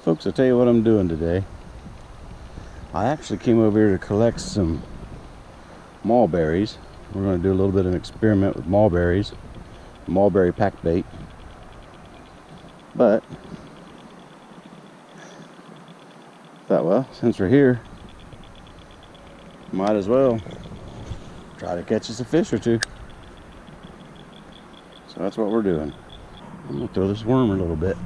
Folks, I'll tell you what I'm doing today. I actually came over here to collect some mulberries. We're going to do a little bit of an experiment with mulberries, mulberry pack bait. But thought, well, since we're here, might as well try to catch us a fish or two. So that's what we're doing. I'm going to throw this worm a little bit.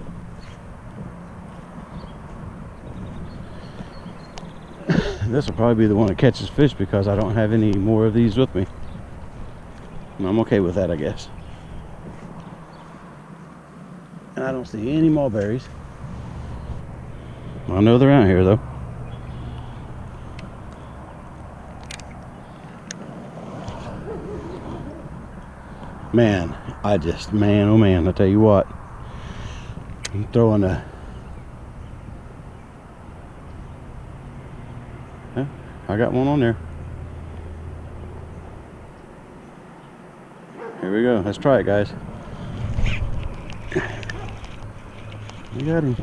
This will probably be the one that catches fish because I don't have any more of these with me. And I'm okay with that, I guess. And I don't see any mulberries. I know they're out here though. Man, man, oh man, I tell you what. I'm throwing a... I got one on there. Here we go. Let's try it, guys. We got him.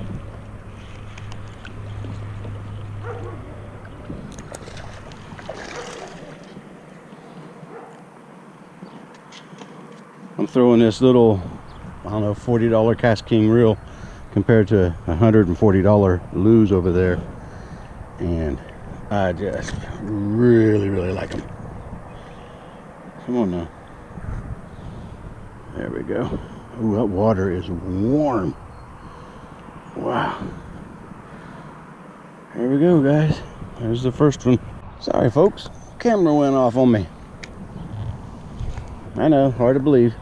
I'm throwing this little, I don't know, $40 Cast King reel compared to $140 Lose over there. And I just really like them. Come on now. There we go. Ooh, that water is warm. Wow. Here we go, guys. There's the first one. Sorry, folks. Camera went off on me. I know, hard to believe.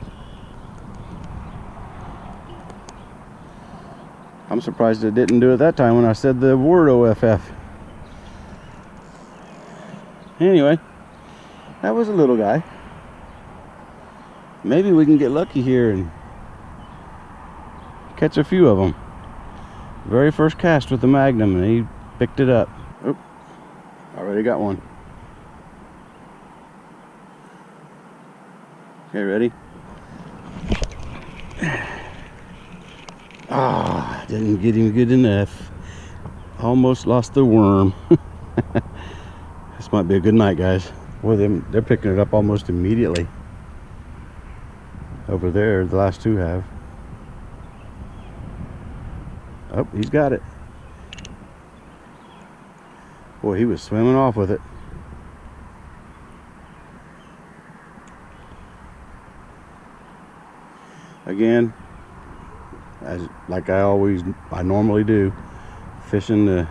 I'm surprised it didn't do it that time when I said the word OFF. Anyway, that was a little guy. Maybe we can get lucky here and catch a few of them. Very first cast with the Magnum, and he picked it up. Oop, already got one. Okay, ready? Ah, didn't get him good enough. Almost lost the worm. This might be a good night, guys. Well, they're picking it up almost immediately. Over there, the last two have. Oh, he's got it. Boy, he was swimming off with it. Again, like I normally do, fishing the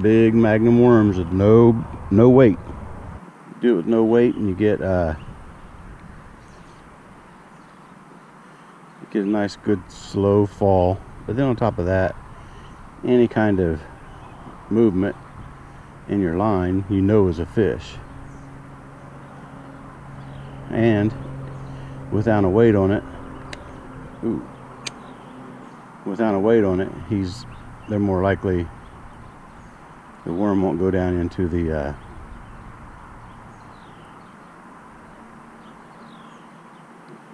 big Magnum worms with no weight. Do it with no weight, and you get a nice, good, slow fall. But then on top of that, any kind of movement in your line, you know, is a fish. And without a weight on it, they're more likely, the worm won't go down into the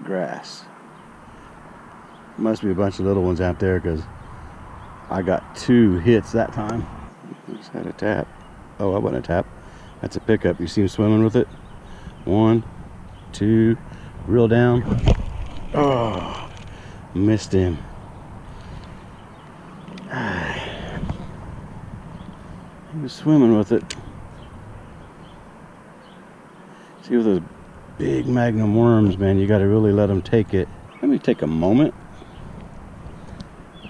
grass. Must be a bunch of little ones out there, because I got 2 hits that time. Just had a tap. Oh, that wasn't a tap. That's a pickup. You see him swimming with it? 1, 2, reel down. Oh, missed him. He was swimming with it. See, with those big Magnum worms, man, you got to really let them take it. Let me take a moment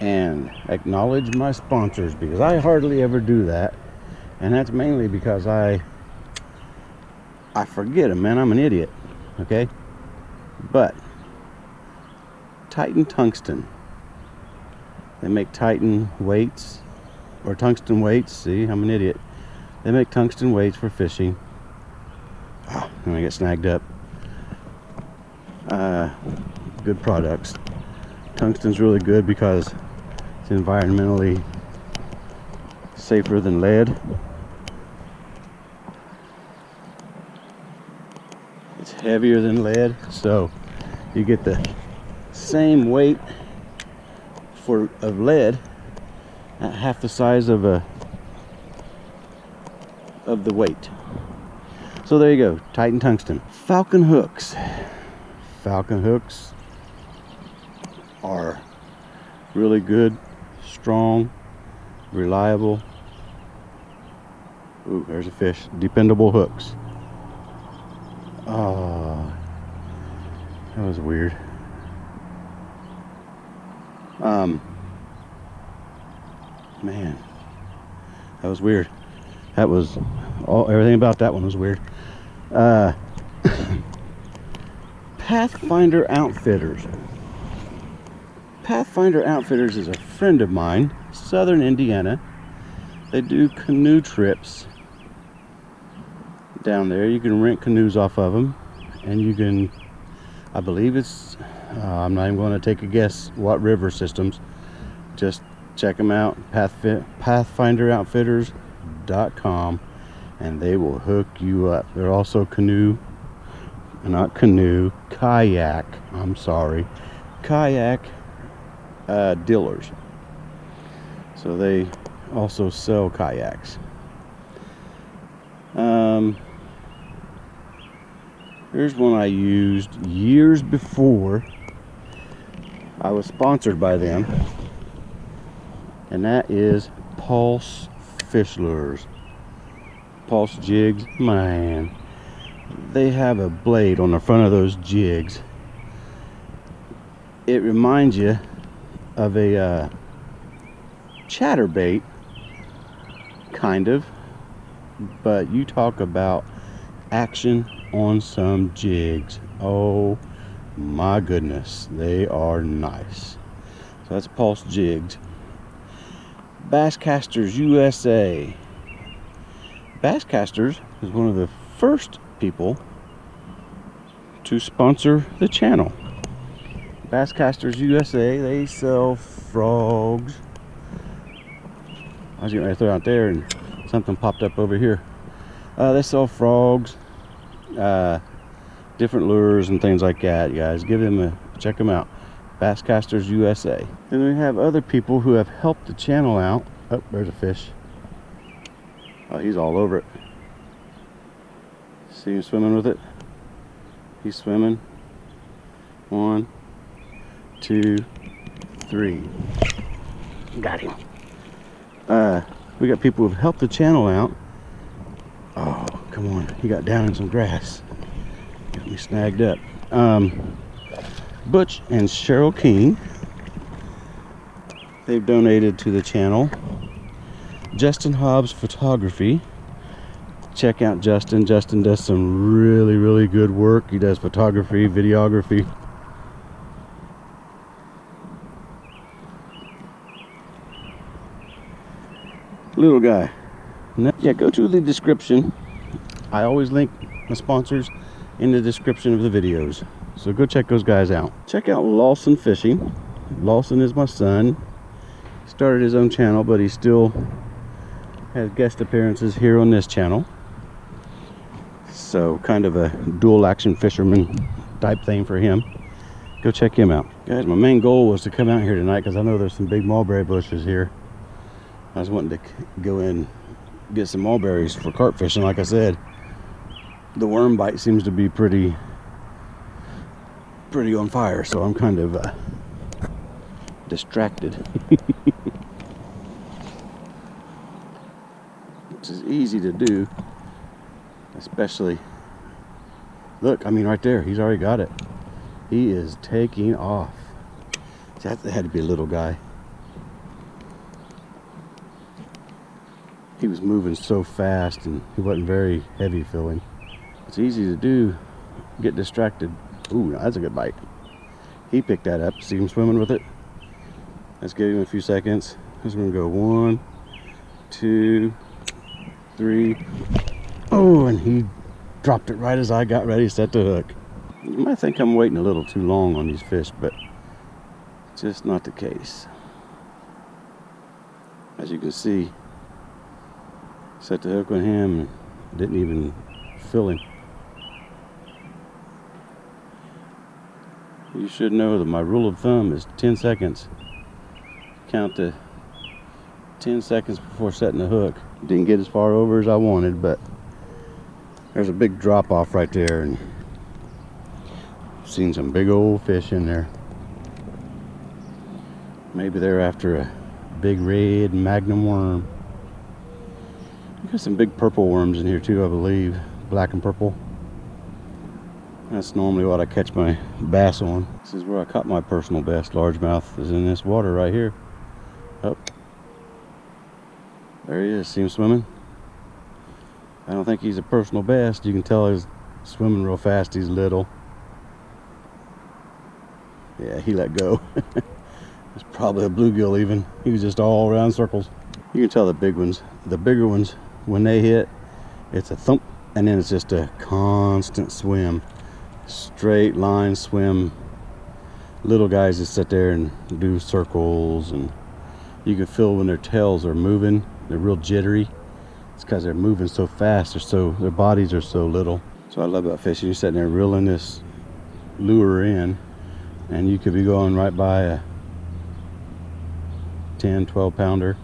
and acknowledge my sponsors, because I hardly ever do that, and that's mainly because I forget them, man. I'm an idiot. Okay, but Titan Tungsten, they make Titan weights, or tungsten weights. See, I'm an idiot. They make tungsten weights for fishing. And I get snagged up. Good products. Tungsten's really good because it's environmentally safer than lead. It's heavier than lead, so you get the same weight of lead at half the size of the weight. So there you go, Titan tungsten. Falcon hooks. Falcon hooks are really good, strong, reliable. Ooh, there's a fish. Dependable hooks. Oh, that was weird. Man, that was weird. That was everything about that one was weird. Pathfinder Outfitters. Pathfinder Outfitters is a friend of mine, Southern Indiana. They do canoe trips down there. You can rent canoes off of them, and you can, I believe it's, I'm not even going to take a guess what river systems. Just check them out, pathfinderoutfitters.com, and they will hook you up. They're also kayak, I'm sorry, kayak dealers. So they also sell kayaks. Here's one I used years before I was sponsored by them, and that is Pulse fish lures. Pulse jigs, man, they have a blade on the front of those jigs. It reminds you of a chatterbait, kind of, but you talk about action on some jigs. Oh my goodness, they are nice. So that's Pulse jigs. Basscasters USA. Basscasters is one of the first people to sponsor the channel. Basscasters USA, they sell frogs. I was getting ready to throw it out there and something popped up over here. They sell frogs, different lures and things like that. Guys, give them check them out. Basscasters USA. Then we have other people who have helped the channel out. Oh, there's a fish. Oh, he's all over it. See him swimming with it? He's swimming. 1, 2, 3. Got him. We got people who've helped the channel out. Oh, come on. He got down in some grass. Got me snagged up. Butch and Cheryl King. They've donated to the channel. Justin Hobbs Photography. Check out Justin. Justin does some really, really good work. He does photography, videography. Little guy. Yeah, go to the description. I always link my sponsors in the description of the videos. So go check those guys out. Check out Lawson Fishing. Lawson is my son. He started his own channel, but he still has guest appearances here on this channel. So kind of a dual action fisherman type thing for him. Go check him out. Guys, my main goal was to come out here tonight because I know there's some big mulberry bushes here. I was wanting to go in and get some mulberries for carp fishing. Like I said, the worm bite seems to be pretty on fire, so I'm kind of distracted. Which is easy to do, especially, look, I mean right there, he's already got it. He is taking off. That had to be a little guy. He was moving so fast and he wasn't very heavy filling. It's easy to do, get distracted. Ooh, that's a good bite. He picked that up. See him swimming with it? Let's give him a few seconds. He's gonna go 1, 2, 3. Oh, and he dropped it right as I got ready to set the hook. You might think I'm waiting a little too long on these fish, but it's just not the case. As you can see, set the hook on him and didn't even fill him. You should know that my rule of thumb is 10 seconds. Count to 10 seconds before setting the hook. Didn't get as far over as I wanted, but there's a big drop off right there, and I've seen some big old fish in there. Maybe they're after a big red Magnum worm. Got some big purple worms in here too, I believe. Black and purple. That's normally what I catch my bass on. This is where I caught my personal best largemouth, is in this water right here. Oh, there he is. See him swimming? I don't think he's a personal best. You can tell he's swimming real fast. He's little. Yeah, he let go. It's probably a bluegill even. He was just all around circles. You can tell the big ones, the bigger ones, when they hit, it's a thump, and then it's just a constant swim. Straight line swim. Little guys just sit there and do circles, and you can feel when their tails are moving, they're real jittery. It's because they're moving so fast, their bodies are so little. So I love about fishing. You're sitting there reeling this lure in, and you could be going right by a 10-12 pounder.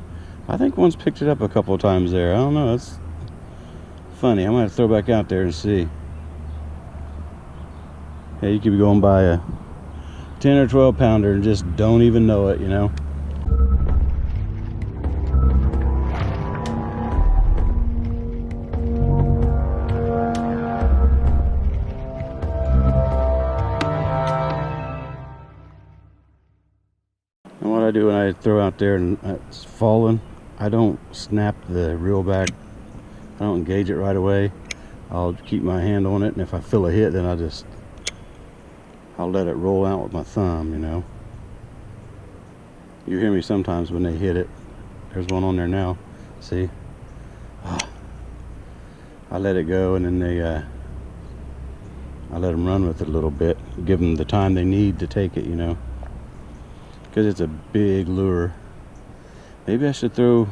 I think one's picked it up a couple of times there. I don't know, it's funny. I might have to throw back out there and see. Yeah, you could be going by a 10 or 12 pounder and just don't even know it, you know. And what I do when I throw out there and it's falling, I don't snap the reel back. I don't engage it right away. I'll keep my hand on it, and if I feel a hit, then I'll let it roll out with my thumb, you know. You hear me sometimes when they hit it. There's one on there now. See? I let it go, and then I let them run with it a little bit. Give them the time they need to take it, you know. Because it's a big lure. Maybe I should throw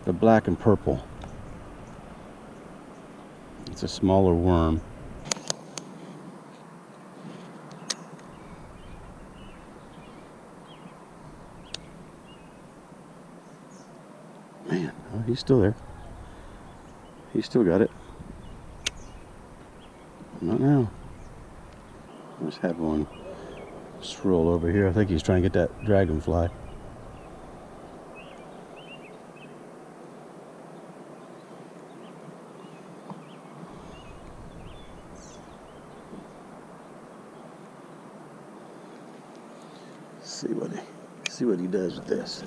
the black and purple. It's a smaller worm. Man, oh, he's still there. He's still got it. Not now. I just had one swirl over here. I think he's trying to get that dragonfly. See what he does with this.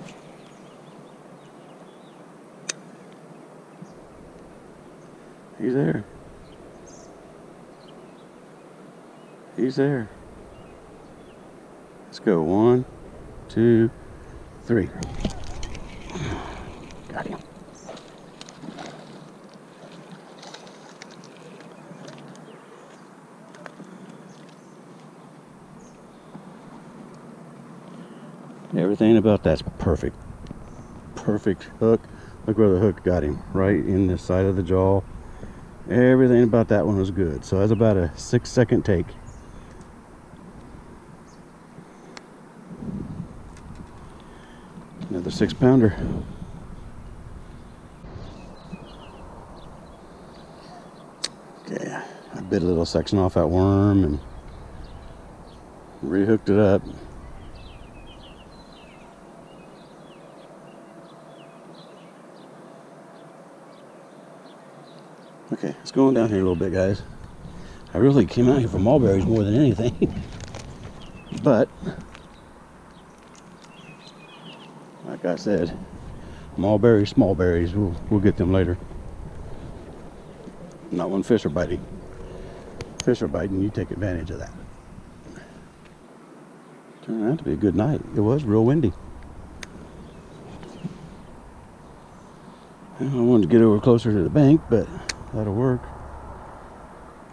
He's there. He's there. Let's go. 1, 2, 3. Got him. Everything about that's perfect. Perfect hook. Look where the hook got him. Right in the side of the jaw. Everything about that one was good. So that's about a 6-second take. Another 6-pounder. Okay, I bit a little section off that worm and rehooked it up. Okay, let's go on down here a little bit, guys. I really came out here for mulberries more than anything. But, like I said, mulberries, small berries, we'll get them later. Not when fish are biting. Fish are biting, you take advantage of that. Turned out to be a good night. It was real windy. I wanted to get over closer to the bank, but that'll work.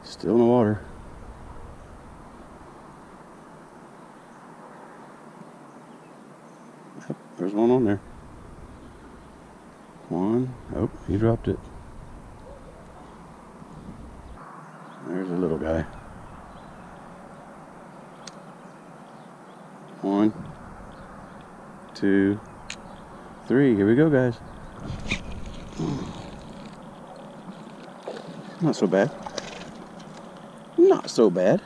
Still in the water. Yep, there's one on there. One. Oh, he dropped it. There's a little guy. 1, 2, 3. Here we go, guys. Not so bad. Not so bad.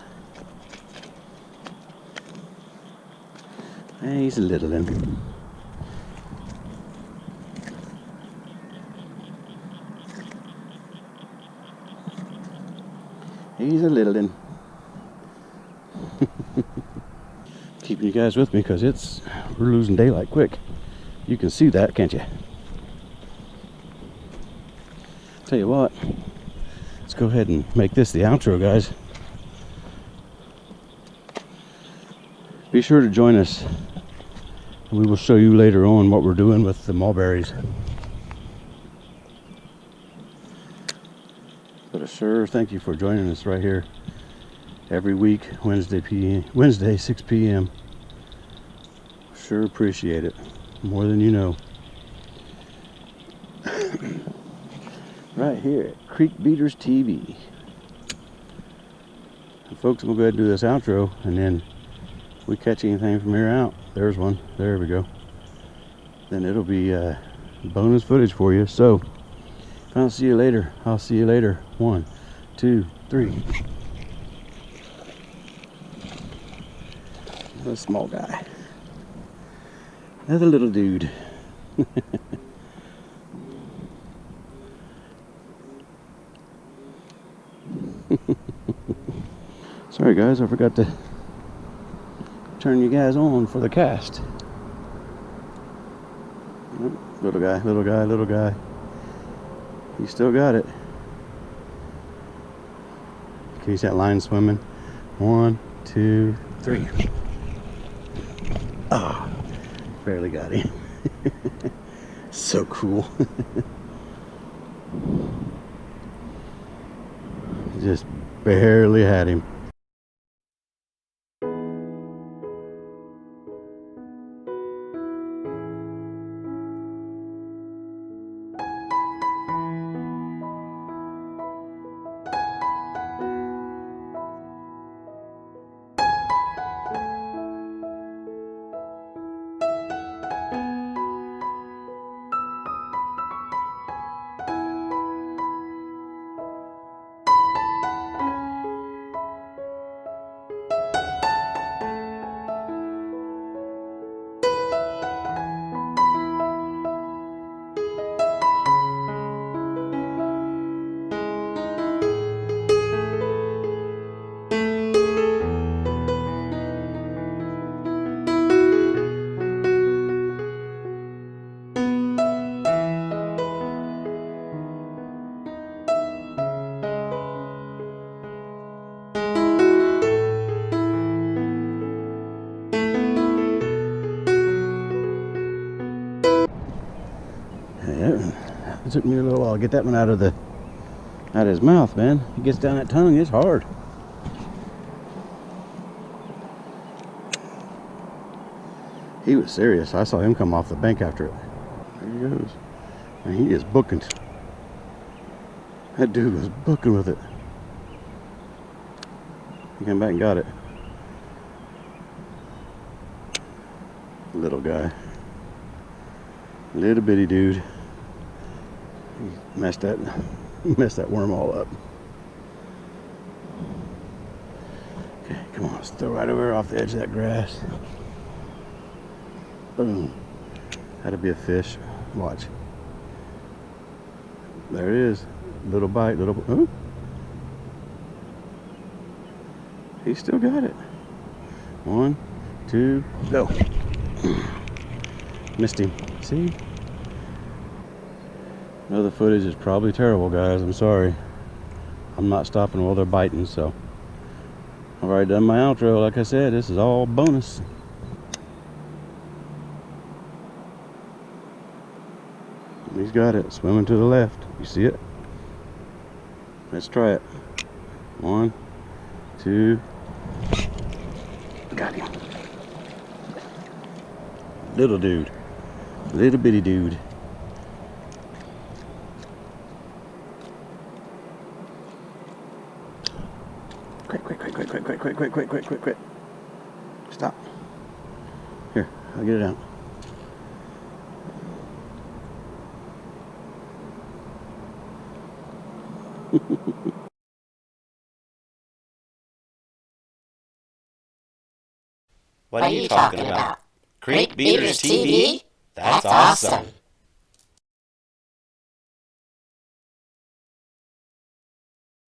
He's a little one. He's a little one. Keeping you guys with me because we're losing daylight quick. You can see that, can't you? Tell you what, let's go ahead and make this the outro, guys. Be sure to join us. We will show you later on what we're doing with the mulberries. But a sure thank you for joining us right here every week, Wednesday 6 p.m. Sure appreciate it more than you know. Right here at creekbeaterstv. And folks, we'll go ahead and do this outro, and then if we catch anything from here out, there's one, there we go, then it'll be bonus footage for you. So if I don't see you later, I'll see you later. 1, 2, 3. Another small guy, another little dude. Sorry guys, I forgot to turn you guys on for the cast. Little guy, little guy, little guy. He still got it. Can you see that line swimming? 1, 2, 3. Ah, barely got him. So cool. Just barely had him. It took me a little while to get that one out of his mouth, man. He gets down that tongue, it's hard. He was serious. I saw him come off the bank after it. There he goes. And he is booking. That dude was booking with it. He came back and got it. Little guy. Little bitty dude. He messed that worm all up. Okay, come on, let's throw right over off the edge of that grass. Boom. That'll be a fish. Watch. There it is. Little bite, little. Oh. He still got it. 1, 2, go. Missed him. See? Now the footage is probably terrible, guys. I'm sorry. I'm not stopping while they're biting, so. I've already done my outro. Like I said, this is all bonus. He's got it. Swimming to the left. You see it? Let's try it. 1, 2. Got him. Little dude. Little bitty dude. Quick. Stop. Here, I'll get it out. What are you talking about? Creek Beaters TV? That's awesome.